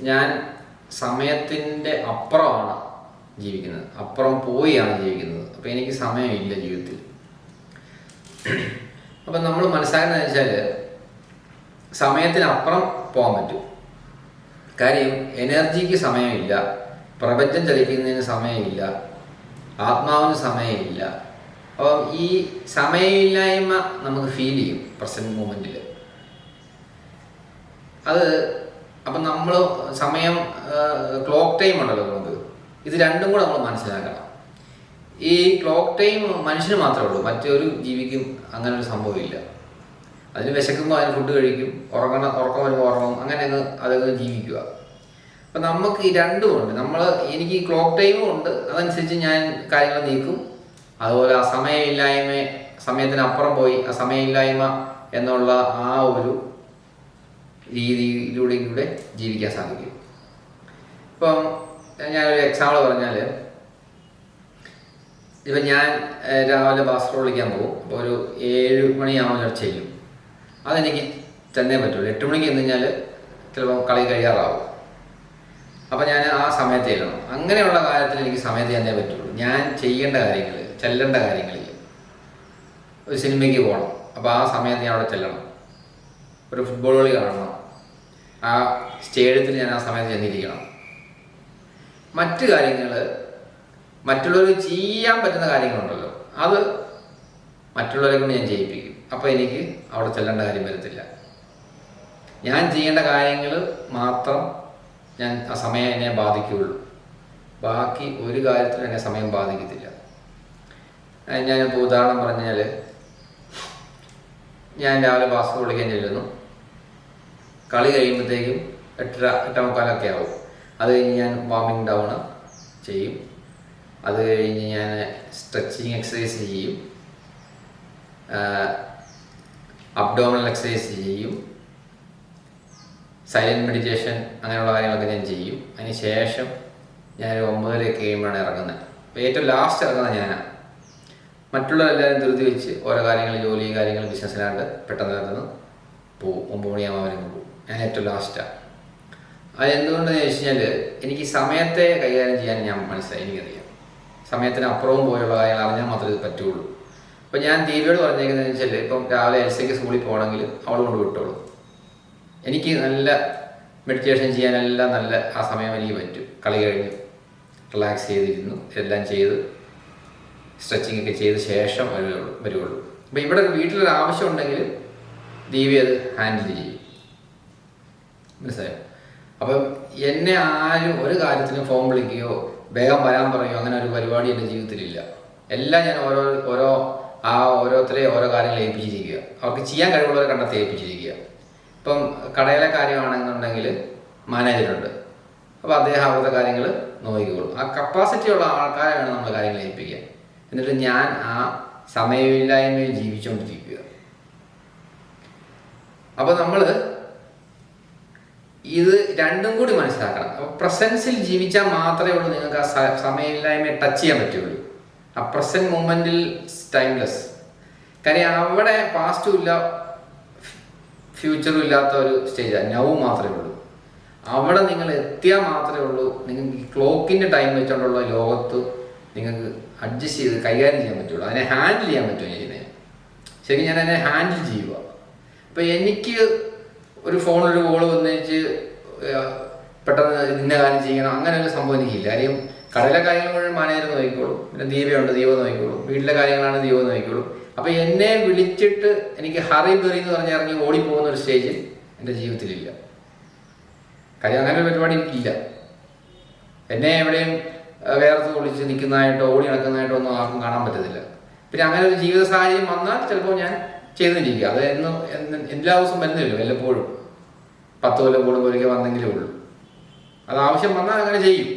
ഞാൻ സമയത്തിൻ്റെ അപ്പുറമാണ് ജീവിക്കുന്നത്, അപ്പുറം പോയാണ് ജീവിക്കുന്നത്. അപ്പോൾ എനിക്ക് സമയമില്ല ജീവിതത്തിൽ. അപ്പം നമ്മൾ മനസ്സിലാക്കുന്നത് വെച്ചാൽ സമയത്തിനപ്പുറം പോകാൻ പറ്റും. കാര്യം എനർജിക്ക് സമയമില്ല, പ്രപഞ്ചം ചലിക്കുന്നതിന് സമയമില്ല, ആത്മാവിന് സമയമില്ല. അപ്പം ഈ സമയമില്ലായ്മ നമുക്ക് ഫീൽ ചെയ്യും പ്രസൻറ്റ് മൂമെൻറ്റിൽ. അത് അപ്പം നമ്മൾ സമയം ക്ലോക്ക് ടൈം ഉണ്ടല്ലോ നമുക്ക്, ഇത് രണ്ടും കൂടെ നമ്മൾ മനസ്സിലാക്കണം. ഈ ക്ലോക്ക് ടൈം മനുഷ്യന് മാത്രമേ ഉള്ളൂ, മറ്റൊരു ജീവിക്കും അങ്ങനെ ഒരു സംഭവമില്ല. അതിന് വിശക്കുമ്പോൾ അതിന് ഫുഡ് കഴിക്കും, ഉറക്കം വരുമ്പോൾ ഉറങ്ങും, അങ്ങനെ അതങ്ങ് ജീവിക്കുക. അപ്പം നമുക്ക് ഈ രണ്ടും ഉണ്ട്. എനിക്ക് ഈ ക്ലോക്ക് ടൈമും ഉണ്ട്, അതനുസരിച്ച് ഞാൻ കാര്യങ്ങൾ നീക്കും. അതുപോലെ ആ സമയത്തിനപ്പുറം പോയി ആ സമയമില്ലായ്മ എന്നുള്ള ആ ഒരു രീതിയിലൂടെ ജീവിക്കാൻ സാധിക്കും. ഇപ്പം ഞാനൊരു എക്സാമ്പിൾ പറഞ്ഞാൽ, ഇപ്പം ഞാൻ രാവിലെ ബാസ്കറ്റ് വിളിക്കാൻ പോകും. അപ്പോൾ ഒരു 7 മണിയാവുമ്പോൾ ചെയ്യും. അതെനിക്ക് ചെന്നേ പറ്റുള്ളൂ. 8 മണിക്ക് എന്ന് കഴിഞ്ഞാൽ ചിലപ്പോൾ കളി കഴിയാറാവും. അപ്പോൾ ഞാൻ ആ സമയത്ത് ചെല്ലണം. അങ്ങനെയുള്ള കാര്യത്തിൽ എനിക്ക് സമയത്ത് ചെന്നേ പറ്റുള്ളൂ. ഞാൻ ചെയ്യേണ്ട കാര്യങ്ങൾ, ചെല്ലേണ്ട കാര്യങ്ങളിൽ, ഒരു സിനിമയ്ക്ക് പോകണം, അപ്പോൾ ആ സമയത്ത് ഞാൻ അവിടെ ചെല്ലണം. ഒരു ഫുട്ബോൾ കളി കാണണം, ആ സ്റ്റേഡിയത്തിൽ ഞാൻ ആ സമയത്ത് ചെന്നിരിക്കണം. മറ്റു കാര്യങ്ങൾ, മറ്റുള്ളവർ ചെയ്യാൻ പറ്റുന്ന കാര്യങ്ങളുണ്ടല്ലോ, അത് മറ്റുള്ളവരെ കൊണ്ട് ഞാൻ ചെയ്യിപ്പിക്കും. അപ്പോൾ എനിക്ക് അവിടെ ചെല്ലേണ്ട കാര്യം വരത്തില്ല. ഞാൻ ചെയ്യേണ്ട കാര്യങ്ങൾ മാത്രം ആ സമയം എന്നെ ബാധിക്കുകയുള്ളൂ. ബാക്കി ഒരു കാര്യത്തിലും എന്നെ സമയം ബാധിക്കത്തില്ല. ഞാനിപ്പോൾ ഉദാഹരണം പറഞ്ഞാൽ, ഞാൻ രാവിലെ ബാസ്കറ്റ് കളിക്കാൻ ചെല്ലുന്നു. കളി കഴിയുമ്പോഴത്തേക്കും 8:45 ആവും. അത് കഴിഞ്ഞ് ഞാൻ വാർമിംഗ് ഡൗൺ ചെയ്യും. അത് കഴിഞ്ഞ് ഞാൻ സ്ട്രെച്ചിങ് എക്സസൈസ് ചെയ്യും, അബ്ഡോമിനൽ എക്സസൈസ് ചെയ്യും, സൈലൻറ്റ് മെഡിറ്റേഷൻ, അങ്ങനെയുള്ള കാര്യങ്ങളൊക്കെ ഞാൻ ചെയ്യും. അതിന് ശേഷം ഞാൻ 9:00 കഴിയുമ്പോഴാണ് ഇറങ്ങുന്നത്. അപ്പോൾ ഏറ്റവും ലാസ്റ്റ് ഇറങ്ങുന്നത് ഞാനാണ്. മറ്റുള്ളവരെല്ലാവരും ധൃതി വെച്ച് ഓരോ കാര്യങ്ങൾ, ജോലി കാര്യങ്ങൾ, ബിസിനസ്സിലാണ്ട് പെട്ടെന്ന് നടന്ന് പോവും. 9 മണിയാകുമ്പോൾ അവരങ്ങ് പോവും. ഞാൻ ഏറ്റവും ലാസ്റ്റാണ്. അതെന്തുകൊണ്ടെന്ന് ചോദിച്ചു കഴിഞ്ഞാൽ, എനിക്ക് സമയത്തെ കൈകാര്യം ചെയ്യാൻ ഞാൻ മനസ്സിലായി. എനിക്കറിയാം സമയത്തിന് അപ്പുറവും പോയുള്ള കാര്യങ്ങൾ അറിഞ്ഞാൽ മാത്രമേ ഇത് പറ്റുള്ളൂ. അപ്പോൾ ഞാൻ ദീപയോട് പറഞ്ഞേക്കുന്നതെന്ന് വെച്ചാൽ, ഇപ്പം രാവിലെ എൽസയ്ക്ക് സ്കൂളിൽ പോകണമെങ്കിൽ അവൾ കൊണ്ട് വിട്ടോളൂ. എനിക്ക് നല്ല മെഡിറ്റേഷൻ ചെയ്യാനെല്ലാം നല്ല ആ സമയം എനിക്ക് പറ്റും. കളി കഴിഞ്ഞ് റിലാക്സ് ചെയ്തിരുന്നു, എല്ലാം ചെയ്ത് സ്ട്രെച്ചിങ് ഒക്കെ ചെയ്ത ശേഷം വരുള്ളൂ. അപ്പോൾ ഇവിടെ വീട്ടിലൊരു ആവശ്യം ഉണ്ടെങ്കിൽ ദീപി അത് ഹാൻഡിൽ ചെയ്യും. മനസ്സിലായോ? അപ്പം എന്നെ ആരും ഒരു കാര്യത്തിനും ഫോൺ വിളിക്കുകയോ വേഗം വരാൻ പറയുകയോ അങ്ങനെ ഒരു പരിപാടി എൻ്റെ ജീവിതത്തിലില്ല. എല്ലാം ഞാൻ ഓരോരുത്തരെ ഓരോ കാര്യങ്ങൾ ഏൽപ്പിച്ചിരിക്കുക. അവർക്ക് ചെയ്യാൻ കഴിവുള്ളവരെ കണ്ടെത്തി ഏൽപ്പിച്ചിരിക്കുക. ഇപ്പം കടയിലെ കാര്യമാണെന്നുണ്ടെങ്കിൽ മാനേജറുണ്ട്, അപ്പോൾ അദ്ദേഹം അവിടുത്തെ കാര്യങ്ങൾ നോക്കിക്കോളും. ആ കപ്പാസിറ്റി ഉള്ള ആൾക്കാരെയാണ് നമ്മൾ കാര്യങ്ങൾ ഏൽപ്പിക്കുക. എന്നിട്ട് ഞാൻ ആ സമയമില്ലായ്മയിൽ ജീവിച്ചുകൊണ്ടിരിക്കുക. അപ്പോൾ നമ്മൾ ഇത് രണ്ടും കൂടി മനസ്സിലാക്കണം. അപ്പോൾ പ്രസൻസിൽ ജീവിച്ചാൽ മാത്രമേ ഉള്ളൂ നിങ്ങൾക്ക് ആ സമയമില്ലായ്മയെ ടച്ച് ചെയ്യാൻ പറ്റുള്ളൂ. ആ പ്രസൻറ്റ് മൂമെൻറ്റിൽ ടൈംലെസ്. കാര്യം അവിടെ പാസ്റ്റും ഇല്ല ഫ്യൂച്ചറും ഇല്ലാത്ത ഒരു സ്റ്റേജാണ്, നൗ മാത്രമേ ഉള്ളൂ. അവിടെ നിങ്ങൾ എത്തിയാൽ മാത്രമേ ഉള്ളൂ നിങ്ങൾക്ക് ഈ ക്ലോക്കിൻ്റെ ടൈം വെച്ചുകൊണ്ടുള്ള ലോകത്ത് നിങ്ങൾക്ക് അഡ്ജസ്റ്റ് ചെയ്ത് കൈകാര്യം ചെയ്യാൻ പറ്റുള്ളൂ. അതിനെ ഹാൻഡിൽ ചെയ്യാൻ പറ്റുമോ ചെയ്യുന്നത്? ശരിക്കും ഞാൻ അതിനെ ഹാൻഡിൽ ചെയ്യുക. അപ്പോൾ എനിക്ക് ഒരു ഫോണിലൊരു കോള് വന്നേച്ച് പെട്ടെന്ന് ഇന്ന കാര്യം ചെയ്യണം അങ്ങനെ ഒരു സംഭവം എനിക്കില്ല. കാര്യം കടയിലെ കാര്യങ്ങൾ മുഴുവൻ മാനേജർ നോക്കിക്കോളും, പിന്നെ ദീപയുണ്ട്, ദീപ നോക്കിക്കോളും, വീട്ടിലെ കാര്യങ്ങളാണ് ദീപ നോക്കിക്കോളും. അപ്പോൾ എന്നെ വിളിച്ചിട്ട് എനിക്ക് ഹറി ബെറി എന്ന് പറഞ്ഞ് ഇറങ്ങി ഓടിപ്പോകുന്ന ഒരു സ്റ്റേജ് എൻ്റെ ജീവിതത്തിലില്ല. കാര്യം അങ്ങനെ ഒരു പരിപാടി എനിക്കില്ല. എന്നെ എവിടെയും വേർത്ത് പൊളിച്ച് നിൽക്കുന്നതായിട്ടോ ഓടി നടക്കുന്നതായിട്ടോ ഒന്നും ആർക്കും കാണാൻ പറ്റത്തില്ല. പിന്നെ അങ്ങനെ ഒരു ജീവിത സാഹചര്യം വന്നാൽ ചിലപ്പോൾ ഞാൻ ചെയ്തിരിക്കുക. അത് എല്ലാ ദിവസവും വരുന്നില്ലല്ലോ, വല്ലപ്പോഴും 10 കൊല്ലം കൂടുമ്പോൾ ഒരിക്കൽ വന്നെങ്കിലേ ഉള്ളൂ. അത് ആവശ്യം വന്നാൽ അങ്ങനെ ചെയ്യും,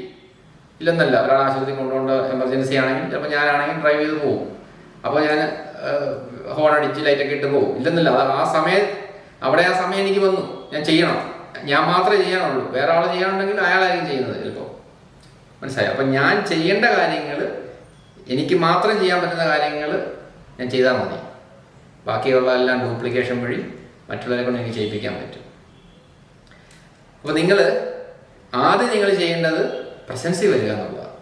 ഇല്ലെന്നല്ല. ഒരാൾ ആശുപത്രി കൊണ്ടുകൊണ്ട് എമർജൻസി ആണെങ്കിൽ ചിലപ്പോൾ ഞാനാണെങ്കിൽ ഡ്രൈവ് ചെയ്ത് പോകും. അപ്പോൾ ഞാൻ ഹോൺ അടിച്ച് ലൈറ്റൊക്കെ ഇട്ട് പോകും, ഇല്ലെന്നല്ല. അത് ആ സമയം എനിക്ക് വന്നു, ഞാൻ ചെയ്യണം. ഞാൻ മാത്രമേ ചെയ്യാനുള്ളൂ, വേറെ ആൾ ചെയ്യാനുണ്ടെങ്കിൽ അയാളായിരിക്കും ചെയ്യുന്നത് ചിലപ്പോൾ. മനസ്സിലായി? അപ്പം ഞാൻ ചെയ്യേണ്ട കാര്യങ്ങൾ, എനിക്ക് മാത്രം ചെയ്യാൻ പറ്റുന്ന കാര്യങ്ങൾ ഞാൻ ചെയ്താൽ മതി. ബാക്കിയുള്ള എല്ലാം ഡ്യൂപ്ലിക്കേഷൻ വഴി മറ്റുള്ളവരെ കൊണ്ട് എനിക്ക് ചെയ്യിപ്പിക്കാൻ പറ്റും. അപ്പോൾ നിങ്ങൾ ആദ്യം നിങ്ങൾ ചെയ്യേണ്ടത് പ്രസൻസി വരിക എന്നുള്ളതാണ്.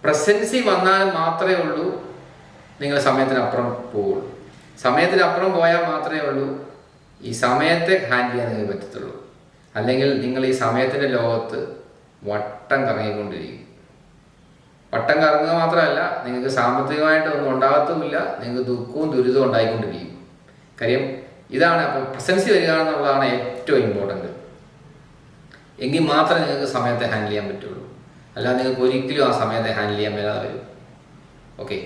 പ്രസൻസി വന്നാൽ മാത്രമേ ഉള്ളൂ നിങ്ങൾ സമയത്തിനപ്പുറം പോവുള്ളൂ. സമയത്തിനപ്പുറം പോയാൽ മാത്രമേ ഉള്ളൂ ഈ സമയത്തെ ഹാൻഡിൽ ചെയ്യാൻ നിങ്ങൾക്ക് പറ്റത്തുള്ളൂ. അല്ലെങ്കിൽ നിങ്ങൾ ഈ സമയത്തിൻ്റെ ലോകത്ത് വട്ടം കറങ്ങിക്കൊണ്ടിരിക്കും. വട്ടം കറങ്ങുക മാത്രമല്ല, നിങ്ങൾക്ക് സാമ്പത്തികമായിട്ടൊന്നും ഉണ്ടാകത്തുമില്ല, നിങ്ങൾക്ക് ദുഃഖവും ദുരിതവും ഉണ്ടായിക്കൊണ്ടിരിക്കും. കാര്യം ഇതാണ്. അപ്പോൾ പ്രസൻസി വരിക എന്നുള്ളതാണ് ഏറ്റവും ഇമ്പോർട്ടൻ്റ്. എങ്കിൽ മാത്രമേ നിങ്ങൾക്ക് സമയത്തെ ഹാൻഡിൽ ചെയ്യാൻ പറ്റുള്ളൂ. അല്ലാതെ നിങ്ങൾക്ക് ഒരിക്കലും ആ സമയത്തെ ഹാൻഡിൽ ചെയ്യാൻ മേലാതെ വരും. ഓക്കെ.